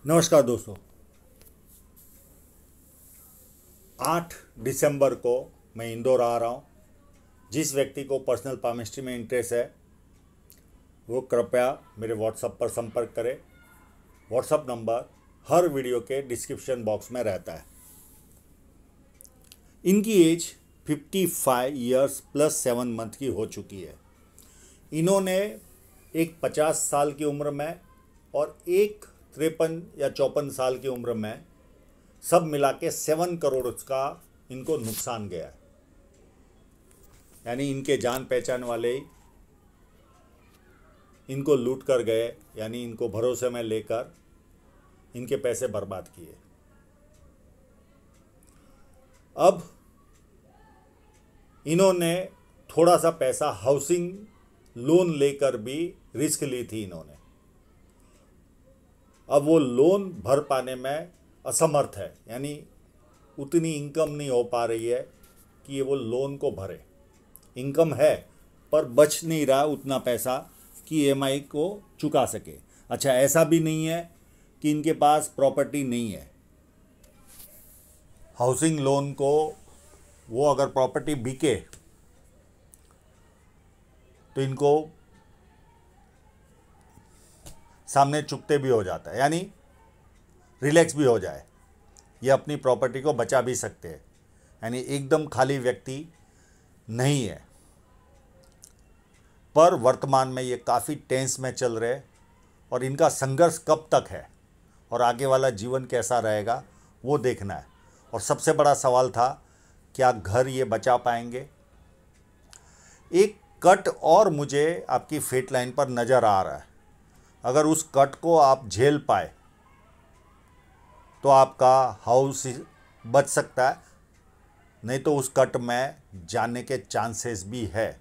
नमस्कार दोस्तों। 8 दिसंबर को मैं इंदौर आ रहा हूँ। जिस व्यक्ति को पर्सनल पामिस्ट्री में इंटरेस्ट है वो कृपया मेरे व्हाट्सएप पर संपर्क करें। व्हाट्सएप नंबर हर वीडियो के डिस्क्रिप्शन बॉक्स में रहता है। इनकी एज 55 ईयर्स प्लस 7 मंथ की हो चुकी है। इन्होंने एक 50 साल की उम्र में और एक 53 या 54 साल की उम्र में सब मिला के 7 करोड़ का इनको नुकसान गया है। यानी इनके जान पहचान वाले ही इनको लूट कर गए, यानी इनको भरोसे में लेकर इनके पैसे बर्बाद किए। अब इन्होंने थोड़ा सा पैसा हाउसिंग लोन लेकर भी रिस्क ली थी इन्होंने। अब वो लोन भर पाने में असमर्थ है, यानी उतनी इनकम नहीं हो पा रही है कि ये वो लोन को भरे। इनकम है पर बच नहीं रहा उतना पैसा कि ईएमआई को चुका सके। अच्छा, ऐसा भी नहीं है कि इनके पास प्रॉपर्टी नहीं है। हाउसिंग लोन को वो अगर प्रॉपर्टी बिके तो इनको सामने चुकते भी हो जाता है, यानी रिलैक्स भी हो जाए, ये अपनी प्रॉपर्टी को बचा भी सकते हैं। यानी एकदम खाली व्यक्ति नहीं है। पर वर्तमान में ये काफ़ी टेंस में चल रहे और इनका संघर्ष कब तक है और आगे वाला जीवन कैसा रहेगा वो देखना है। और सबसे बड़ा सवाल था, क्या घर ये बचा पाएंगे। एक कट और मुझे आपकी फेट लाइन पर नज़र आ रहा है। अगर उस कट को आप झेल पाए तो आपका हाउस बच सकता है, नहीं तो उस कट में जाने के चांसेस भी है।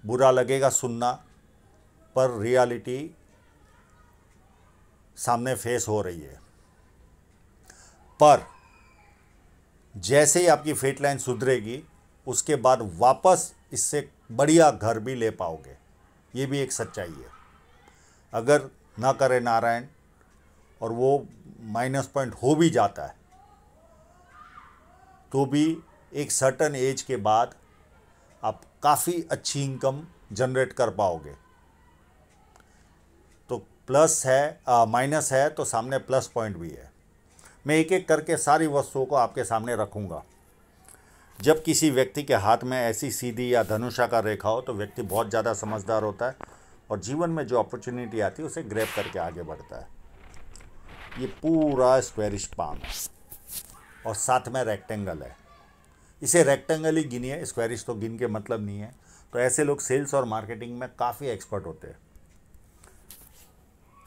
बुरा लगेगा सुनना, पर रियलिटी सामने फेस हो रही है। पर जैसे ही आपकी फेट लाइन सुधरेगी उसके बाद वापस इससे बढ़िया घर भी ले पाओगे, ये भी एक सच्चाई है। अगर ना करे नारायण और वो माइनस पॉइंट हो भी जाता है तो भी एक सर्टन एज के बाद आप काफ़ी अच्छी इनकम जनरेट कर पाओगे। तो प्लस है, माइनस है तो सामने प्लस पॉइंट भी है। मैं एक एक करके सारी वस्तुओं को आपके सामने रखूँगा। जब किसी व्यक्ति के हाथ में ऐसी सीधी या धनुषाकार रेखा हो तो व्यक्ति बहुत ज़्यादा समझदार होता है और जीवन में जो अपॉर्चुनिटी आती है उसे ग्रैब करके आगे बढ़ता है। ये पूरा स्क्वेरिश पाम है और साथ में रेक्टेंगल है। इसे रेक्टेंगल ही गिनिए, स्क्वेरिश तो गिन के मतलब नहीं है। तो ऐसे लोग सेल्स और मार्केटिंग में काफ़ी एक्सपर्ट होते हैं।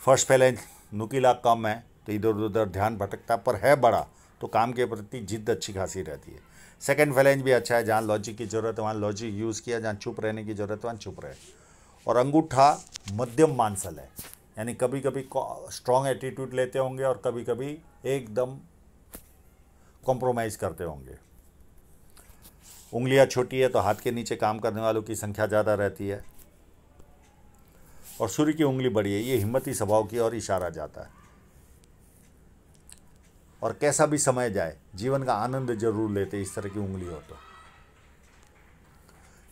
फर्स्ट फैलेंज नुकीला कम है तो इधर उधर ध्यान भटकता, पर है बड़ा तो काम के प्रति जिद्द अच्छी खासी रहती है। सेकंड फैलेंज भी अच्छा है, जहाँ लॉजिक की ज़रूरत है वहाँ लॉजिक यूज़ किया, जहाँ चुप रहने की ज़रूरत है वहाँ चुप रहे। और अंगूठा मध्यम मानसल है, यानी कभी कभी स्ट्रॉन्ग एटीट्यूड लेते होंगे और कभी कभी एकदम कॉम्प्रोमाइज़ करते होंगे। उंगलियां छोटी है तो हाथ के नीचे काम करने वालों की संख्या ज़्यादा रहती है। और सूर्य की उंगली बड़ी है, ये हिम्मती स्वभाव की ओर इशारा जाता है। और कैसा भी समय जाए जीवन का आनंद जरूर लेते इस तरह की उंगली हो तो।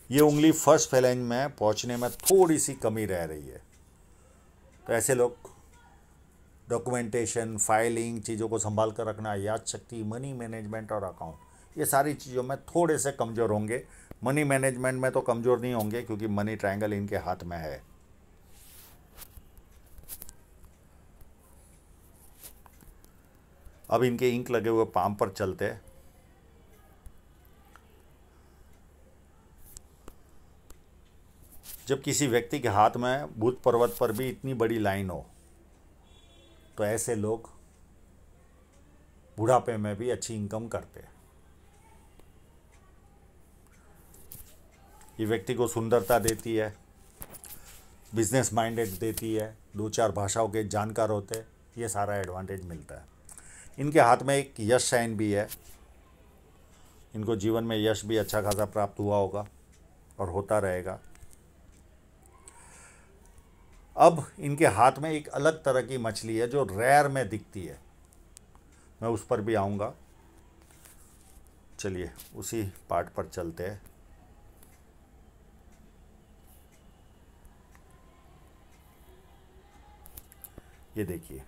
ये उंगली फर्स्ट फैलेंज में पहुंचने में थोड़ी सी कमी रह रही है। तो ऐसे लोग डॉक्यूमेंटेशन, फाइलिंग, चीज़ों को संभाल कर रखना, याद शक्ति, मनी मैनेजमेंट और अकाउंट, ये सारी चीज़ों में थोड़े से कमज़ोर होंगे। मनी मैनेजमेंट में तो कमज़ोर नहीं होंगे क्योंकि मनी ट्रायंगल इनके हाथ में है। अब इनके इंक लगे हुए पाम पर चलते हैं। जब किसी व्यक्ति के हाथ में भूत पर्वत पर भी इतनी बड़ी लाइन हो तो ऐसे लोग बुढ़ापे में भी अच्छी इनकम करते हैं। ये व्यक्ति को सुंदरता देती है, बिजनेस माइंडेड देती है, 2-4 भाषाओं के जानकार होते हैं, ये सारा एडवांटेज मिलता है। इनके हाथ में एक यश साइन भी है। इनको जीवन में यश भी अच्छा खासा प्राप्त हुआ होगा और होता रहेगा। अब इनके हाथ में एक अलग तरह की मछली है जो रेयर में दिखती है, मैं उस पर भी आऊँगा। चलिए उसी पार्ट पर चलते हैं। ये देखिए,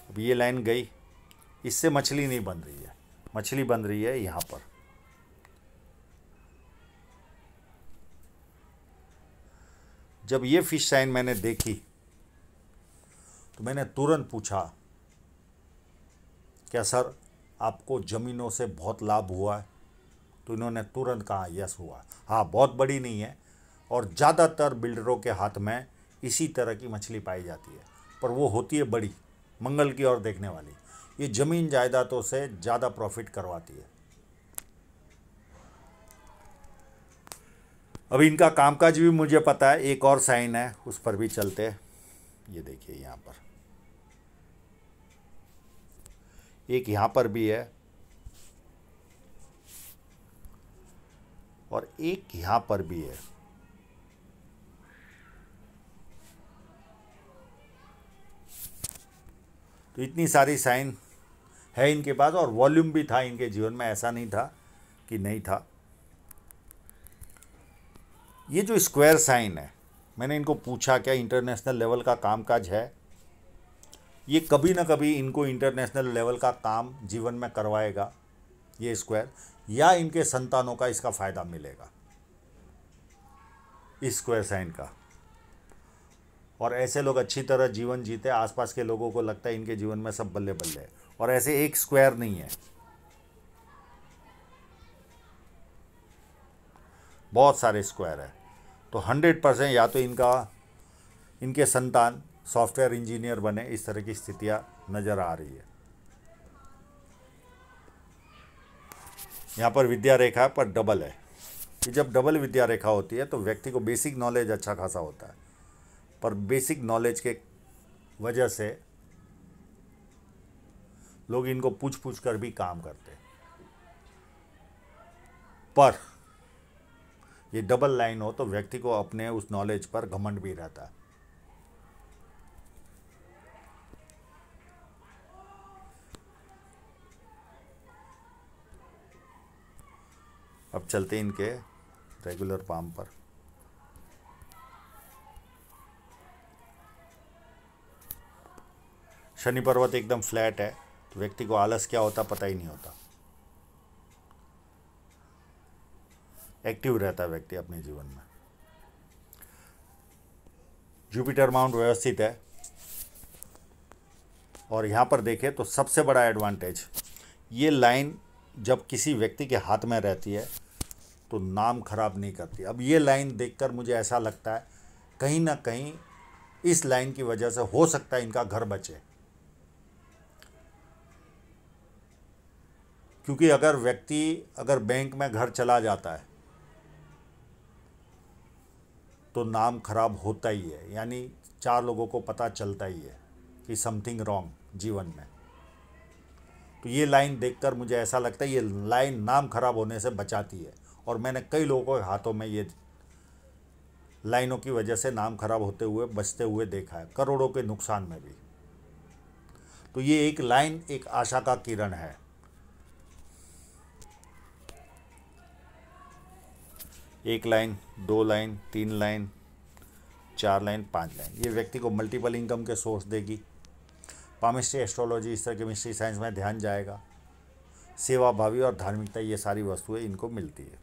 अब ये लाइन गई, इससे मछली नहीं बन रही है, मछली बन रही है यहाँ पर। जब ये फिश साइन मैंने देखी तो मैंने तुरंत पूछा, क्या सर आपको ज़मीनों से बहुत लाभ हुआ है? तो इन्होंने तुरंत कहा यस हुआ। हाँ, बहुत बड़ी नहीं है और ज़्यादातर बिल्डरों के हाथ में इसी तरह की मछली पाई जाती है, पर वो होती है बड़ी, मंगल की ओर देखने वाली। ये ज़मीन जायदादों से ज़्यादा प्रॉफिट करवाती है। अभी इनका कामकाज भी मुझे पता है, एक और साइन है उस पर भी चलते हैं। ये देखिए यहाँ पर एक, यहाँ पर भी है और एक यहाँ पर भी है। तो इतनी सारी साइन है इनके पास और वॉल्यूम भी था इनके जीवन में, ऐसा नहीं था कि नहीं था। ये जो स्क्वायर साइन है, मैंने इनको पूछा क्या इंटरनेशनल लेवल का कामकाज है? ये कभी ना कभी इनको इंटरनेशनल लेवल का काम जीवन में करवाएगा ये स्क्वायर, या इनके संतानों का इसका फ़ायदा मिलेगा इस स्क्वायर साइन का। और ऐसे लोग अच्छी तरह जीवन जीते, आसपास के लोगों को लगता है इनके जीवन में सब बल्ले बल्ले है। और ऐसे एक स्क्वायर नहीं है, बहुत सारे स्क्वायर है। तो 100% या तो इनके संतान सॉफ्टवेयर इंजीनियर बने, इस तरह की स्थितियां नज़र आ रही है। यहाँ पर विद्या रेखा पर डबल है कि जब डबल विद्या रेखा होती है तो व्यक्ति को बेसिक नॉलेज अच्छा खासा होता है, पर बेसिक नॉलेज के वजह से लोग इनको पूछ पूछ कर भी काम करते हैं। पर ये डबल लाइन हो तो व्यक्ति को अपने उस नॉलेज पर घमंड भी रहता है। अब चलते हैं इनके रेगुलर पाम पर। शनि पर्वत एकदम फ्लैट है तो व्यक्ति को आलस क्या होता पता ही नहीं होता, एक्टिव रहता है व्यक्ति अपने जीवन में। जुपिटर माउंट व्यवस्थित है और यहाँ पर देखें तो सबसे बड़ा एडवांटेज, ये लाइन जब किसी व्यक्ति के हाथ में रहती है तो नाम खराब नहीं करती। अब ये लाइन देखकर मुझे ऐसा लगता है कहीं ना कहीं इस लाइन की वजह से हो सकता है इनका घर बचे, क्योंकि अगर बैंक में घर चला जाता है तो नाम खराब होता ही है, यानी 4 लोगों को पता चलता ही है कि समथिंग रॉन्ग जीवन में। तो ये लाइन देखकर मुझे ऐसा लगता है ये लाइन नाम खराब होने से बचाती है, और मैंने कई लोगों के हाथों में ये लाइनों की वजह से नाम खराब होते हुए बचते हुए देखा है, करोड़ों के नुकसान में भी। तो ये एक लाइन एक आशा का किरण है। एक line, 2 line, 3 line, 4 line, 5 line, ये व्यक्ति को मल्टीपल इनकम के सोर्स देगी। पामिस्ट्री, एस्ट्रोलॉजी, इस तरह के मिस्ट्री साइंस में ध्यान जाएगा। सेवा भावी और धार्मिकता, ये सारी वस्तुएं इनको मिलती है।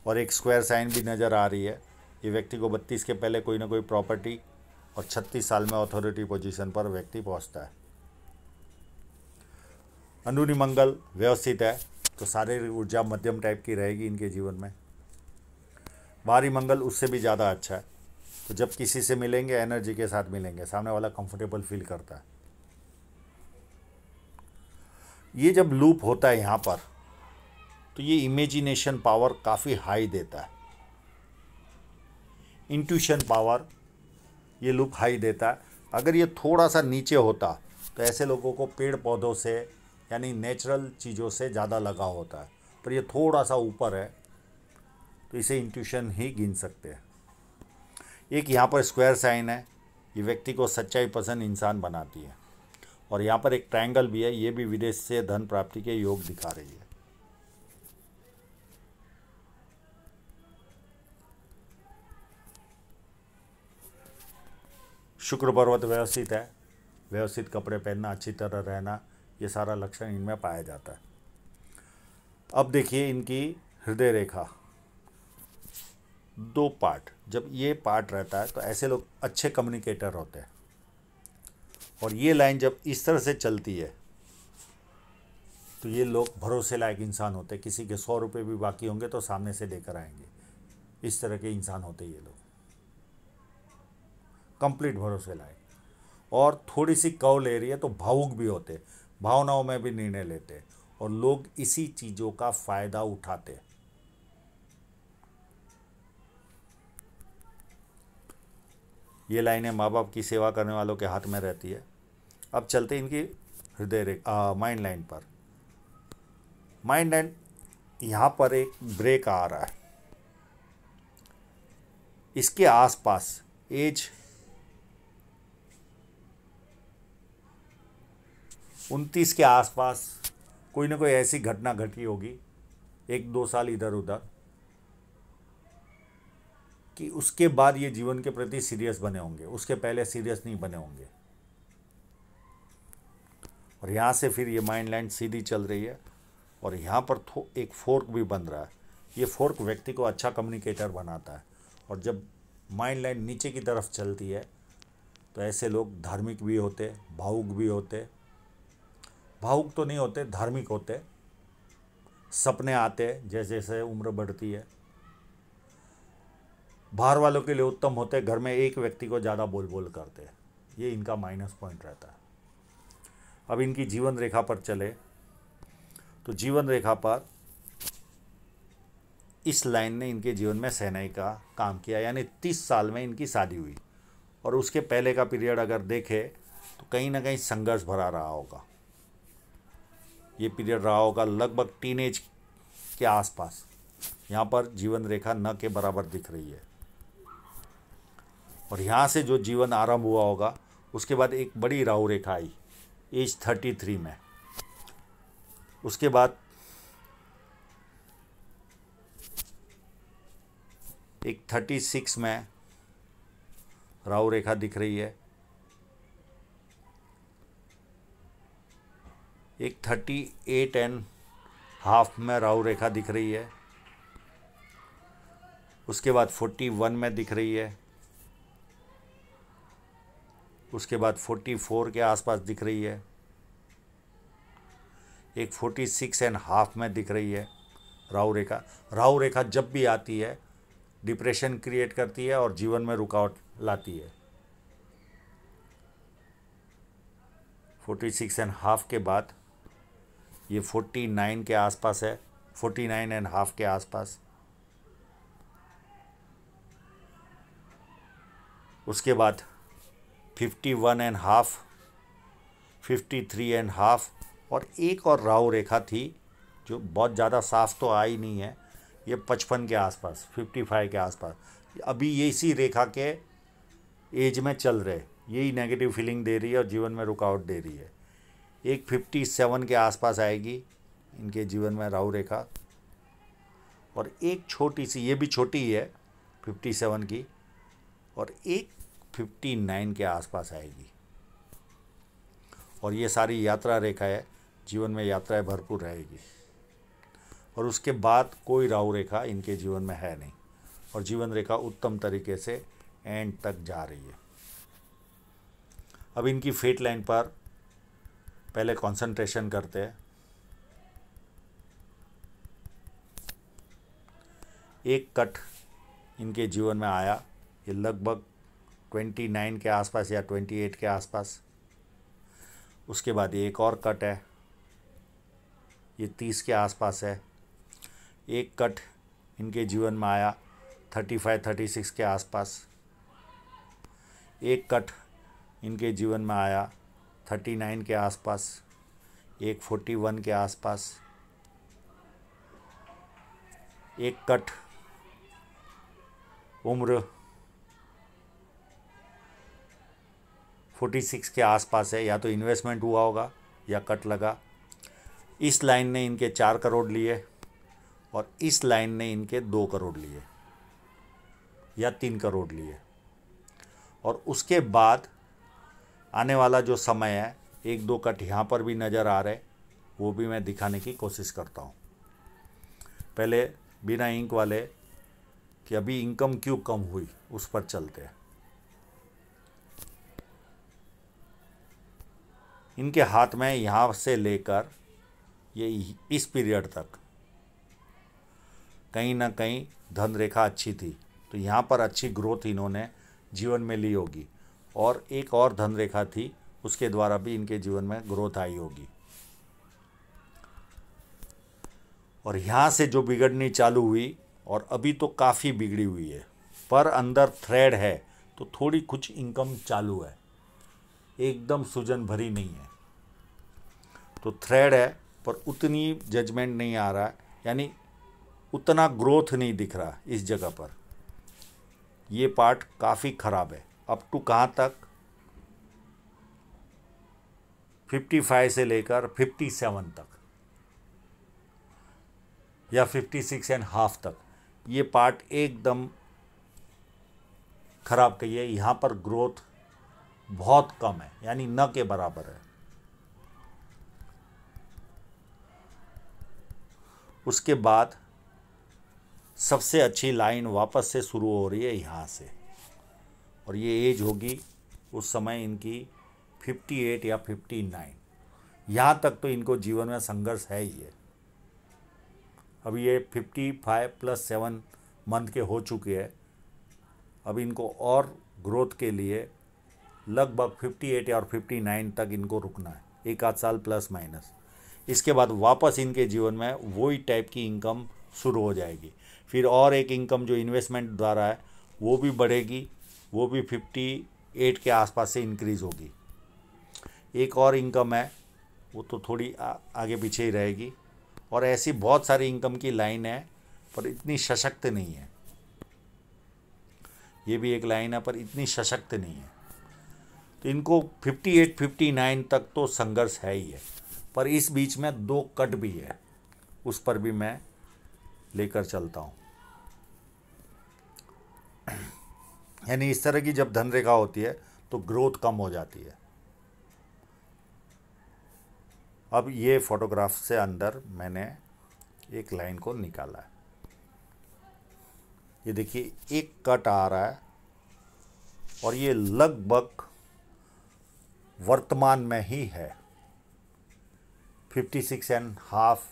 और एक स्क्वायर साइन भी नज़र आ रही है। ये व्यक्ति को 32 के पहले कोई ना कोई प्रॉपर्टी और 36 साल में अथॉरिटी पोजीशन पर व्यक्ति पहुंचता है। अंदरूनी मंगल व्यवस्थित है तो शारीरिक ऊर्जा मध्यम टाइप की रहेगी इनके जीवन में। बाहरी मंगल उससे भी ज़्यादा अच्छा है, तो जब किसी से मिलेंगे एनर्जी के साथ मिलेंगे, सामने वाला कंफर्टेबल फील करता है। ये जब लूप होता है यहाँ पर तो ये इमेजिनेशन पावर काफ़ी हाई देता है, इंट्यूशन पावर ये लूप हाई देता है। अगर ये थोड़ा सा नीचे होता तो ऐसे लोगों को पेड़ पौधों से यानी नेचुरल चीज़ों से ज़्यादा लगाव होता है, पर ये थोड़ा सा ऊपर है, तो इसे इंट्यूशन ही गिन सकते हैं। एक यहाँ पर स्क्वायर साइन है, ये व्यक्ति को सच्चाई पसंद इंसान बनाती है। और यहाँ पर एक ट्रायंगल भी है, ये भी विदेश से धन प्राप्ति के योग दिखा रही है। शुक्र पर्वत व्यवस्थित है, व्यवस्थित कपड़े पहनना, अच्छी तरह रहना, ये सारा लक्षण इनमें पाया जाता है। अब देखिए इनकी हृदय रेखा, 2 पार्ट। जब ये पार्ट रहता है तो ऐसे लोग अच्छे कम्युनिकेटर होते हैं। और ये लाइन जब इस तरह से चलती है तो ये लोग भरोसे लायक इंसान होते हैं। किसी के 100 रुपये भी बाकी होंगे तो सामने से लेकर आएंगे, इस तरह के इंसान होते ये लोग, कंप्लीट भरोसे लायक। और थोड़ी सी कव ले रही है तो भावुक भी होते, भावनाओं में भी निर्णय लेते, और लोग इसी चीज़ों का फायदा उठाते। ये लाइनें माँ बाप की सेवा करने वालों के हाथ में रहती है। अब चलते इनकी हृदय रेखा, माइंड लाइन पर। माइंड लाइन, यहाँ पर एक ब्रेक आ रहा है। इसके आसपास एज 29 के आसपास कोई ना कोई ऐसी घटना घटी होगी, 1-2 साल इधर उधर, कि उसके बाद ये जीवन के प्रति सीरियस बने होंगे, उसके पहले सीरियस नहीं बने होंगे। और यहाँ से फिर ये माइंड लाइन सीधी चल रही है, और यहाँ पर एक फोर्क भी बन रहा है। ये फोर्क व्यक्ति को अच्छा कम्युनिकेटर बनाता है। और जब माइंड लाइन नीचे की तरफ चलती है तो ऐसे लोग धार्मिक भी होते, भावुक भी होते, भावुक तो नहीं होते, धार्मिक होते, सपने आते जैसे जैसे उम्र बढ़ती है, बाहर वालों के लिए उत्तम होते, घर में एक व्यक्ति को ज़्यादा बोल बोल करते, ये इनका माइनस पॉइंट रहता है। अब इनकी जीवन रेखा पर चले तो जीवन रेखा पर इस लाइन ने इनके जीवन में सहनाई का काम किया, यानी 30 साल में इनकी शादी हुई। और उसके पहले का पीरियड अगर देखें तो कहीं ना कहीं संघर्ष भरा रहा होगा। ये पीरियड रहा होगा लगभग टीनेज के आसपास। यहाँ पर जीवन रेखा न के बराबर दिख रही है। और यहाँ से जो जीवन आरंभ हुआ होगा, उसके बाद एक बड़ी राहु रेखा आई एज 33 में। उसके बाद एक 36 में राहु रेखा दिख रही है, एक 38.5 में राहु रेखा दिख रही है। उसके बाद 41 में दिख रही है। उसके बाद 44 के आसपास दिख रही है। एक 46.5 में दिख रही है राहु रेखा। राहु रेखा जब भी आती है डिप्रेशन क्रिएट करती है और जीवन में रुकावट लाती है। 46.5 के बाद ये 49 के आसपास है, 49.5 के आसपास। उसके बाद 51.5, 53.5, और एक और राहु रेखा थी जो बहुत ज़्यादा साफ तो आई नहीं है, ये 55 के आसपास, 55 के आसपास। अभी ये इसी रेखा के एज में चल रहे, यही नेगेटिव फीलिंग दे रही है और जीवन में रुकावट दे रही है। एक 57 के आसपास आएगी इनके जीवन में राहु रेखा। और एक छोटी सी, ये भी छोटी ही है 57 की, और एक 59 के आसपास आएगी। और ये सारी यात्रा रेखा है, जीवन में यात्राएं भरपूर रहेगी। और उसके बाद कोई राहु रेखा इनके जीवन में है नहीं, और जीवन रेखा उत्तम तरीके से एंड तक जा रही है। अब इनकी फेट लाइन पर पहले कंसंट्रेशन करते हैं। एक कट इनके जीवन में आया, ये लगभग 29 के आसपास या 28 के आसपास। उसके बाद एक और कट है, ये 30 के आसपास है। एक कट इनके जीवन में आया 35-36 के आसपास। एक कट इनके जीवन में आया 39 के आसपास, एक 41 के आसपास, एक कट उम्र 46 के आसपास है, या तो इन्वेस्टमेंट हुआ होगा या कट लगा। इस लाइन ने इनके 4 करोड़ लिए और इस लाइन ने इनके 2 करोड़ लिए या 3 करोड़ लिए। और उसके बाद आने वाला जो समय है, 1-2 कट यहाँ पर भी नज़र आ रहे, वो भी मैं दिखाने की कोशिश करता हूँ। पहले बिना इंक वाले कि अभी इनकम क्यों कम हुई उस पर चलते हैं। इनके हाथ में यहाँ से लेकर ये इस पीरियड तक कहीं ना कहीं धन रेखा अच्छी थी, तो यहाँ पर अच्छी ग्रोथ इन्होंने जीवन में ली होगी। और एक और धन रेखा थी, उसके द्वारा भी इनके जीवन में ग्रोथ आई होगी। और यहाँ से जो बिगड़नी चालू हुई, और अभी तो काफ़ी बिगड़ी हुई है, पर अंदर थ्रेड है तो थोड़ी कुछ इनकम चालू है, एकदम सूजन भरी नहीं है। तो थ्रेड है पर उतनी जजमेंट नहीं आ रहा है, यानी उतना ग्रोथ नहीं दिख रहा इस जगह पर। ये पार्ट काफ़ी ख़राब है। अप टू कहाँ तक? 55 से लेकर 57 तक या 56.5 तक ये पार्ट एकदम ख़राब कहिए। यहाँ पर ग्रोथ बहुत कम है, यानी न के बराबर है। उसके बाद सबसे अच्छी लाइन वापस से शुरू हो रही है यहाँ से, और ये एज होगी उस समय इनकी 58 या 59। यहाँ तक तो इनको जीवन में संघर्ष है ही है। अब ये 55 + 7 मंथ के हो चुके हैं। अब इनको और ग्रोथ के लिए लगभग 58 और 59 तक इनको रुकना है, 1 आध साल प्लस माइनस। इसके बाद वापस इनके जीवन में वही टाइप की इनकम शुरू हो जाएगी। फिर और एक इनकम जो इन्वेस्टमेंट द्वारा है वो भी बढ़ेगी, वो भी 58 के आसपास से इंक्रीज़ होगी। एक और इनकम है, वो तो थोड़ी आगे पीछे ही रहेगी। और ऐसी बहुत सारी इनकम की लाइन है, पर इतनी सशक्त नहीं है। ये भी एक लाइन है, पर इतनी सशक्त नहीं है। तो इनको 58 59 तक तो संघर्ष है ही है, पर इस बीच में 2 कट भी है, उस पर भी मैं लेकर चलता हूँ। यानी इस तरह की जब धन रेखा होती है तो ग्रोथ कम हो जाती है। अब ये फोटोग्राफ से अंदर मैंने एक लाइन को निकाला है। ये देखिए एक कट आ रहा है, और ये लगभग वर्तमान में ही है, 56.5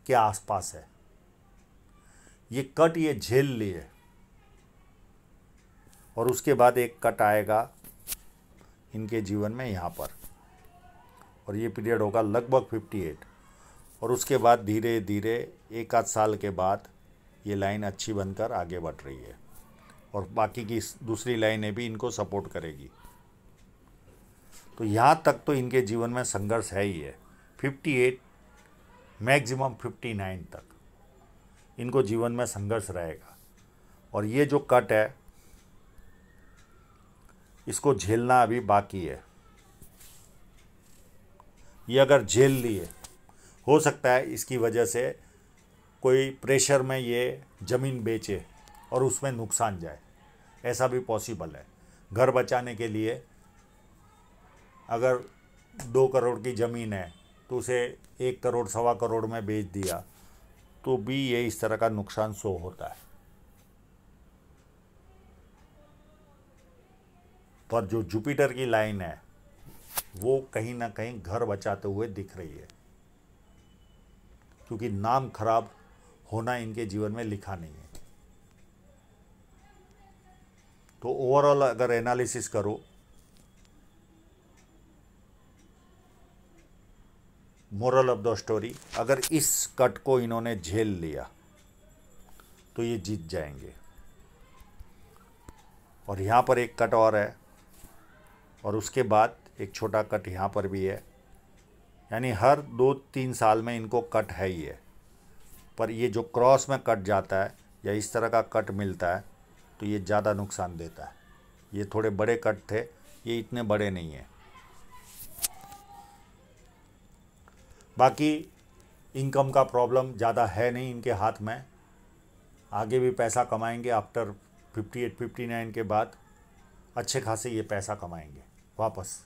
के आसपास है। ये कट ये झेल लिए, और उसके बाद एक कट आएगा इनके जीवन में यहाँ पर, और ये पीरियड होगा लगभग 58। और उसके बाद धीरे धीरे 1 आध साल के बाद ये लाइन अच्छी बनकर आगे बढ़ रही है, और बाकी की दूसरी लाइनें भी इनको सपोर्ट करेगी। तो यहाँ तक तो इनके जीवन में संघर्ष है ही है। 58 मैक्सिमम 59 तक इनको जीवन में संघर्ष रहेगा। और ये जो कट है इसको झेलना अभी बाकी है। ये अगर झेल लिए, हो सकता है इसकी वजह से कोई प्रेशर में ये ज़मीन बेचे और उसमें नुकसान जाए, ऐसा भी पॉसिबल है। घर बचाने के लिए अगर 2 करोड़ की ज़मीन है तो उसे 1 करोड़ 1.25 करोड़ में बेच दिया तो भी ये इस तरह का नुकसान शो होता है। पर जो जुपिटर की लाइन है वो कहीं ना कहीं घर बचाते हुए दिख रही है, क्योंकि नाम खराब होना इनके जीवन में लिखा नहीं है। तो ओवरऑल अगर एनालिसिस करो, मोरल ऑफ द स्टोरी, अगर इस कट को इन्होंने झेल लिया तो ये जीत जाएंगे। और यहाँ पर एक कट और है, और उसके बाद एक छोटा कट यहाँ पर भी है। यानी हर 2-3 साल में इनको कट है ही है, पर ये जो क्रॉस में कट जाता है या इस तरह का कट मिलता है तो ये ज़्यादा नुकसान देता है। ये थोड़े बड़े कट थे, ये इतने बड़े नहीं हैं। बाकी इनकम का प्रॉब्लम ज़्यादा है नहीं इनके हाथ में, आगे भी पैसा कमाएंगे। आफ्टर 58 59 के बाद अच्छे खासे ये पैसा कमाएंगे वापस।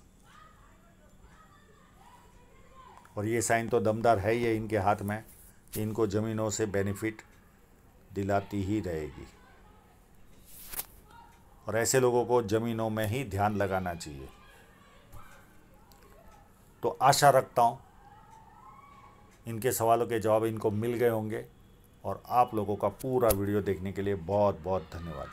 और ये साइन तो दमदार है ही है इनके हाथ में, इनको ज़मीनों से बेनिफिट दिलाती ही रहेगी। और ऐसे लोगों को ज़मीनों में ही ध्यान लगाना चाहिए। तो आशा रखता हूँ इनके सवालों के जवाब इनको मिल गए होंगे। और आप लोगों का पूरा वीडियो देखने के लिए बहुत बहुत धन्यवाद।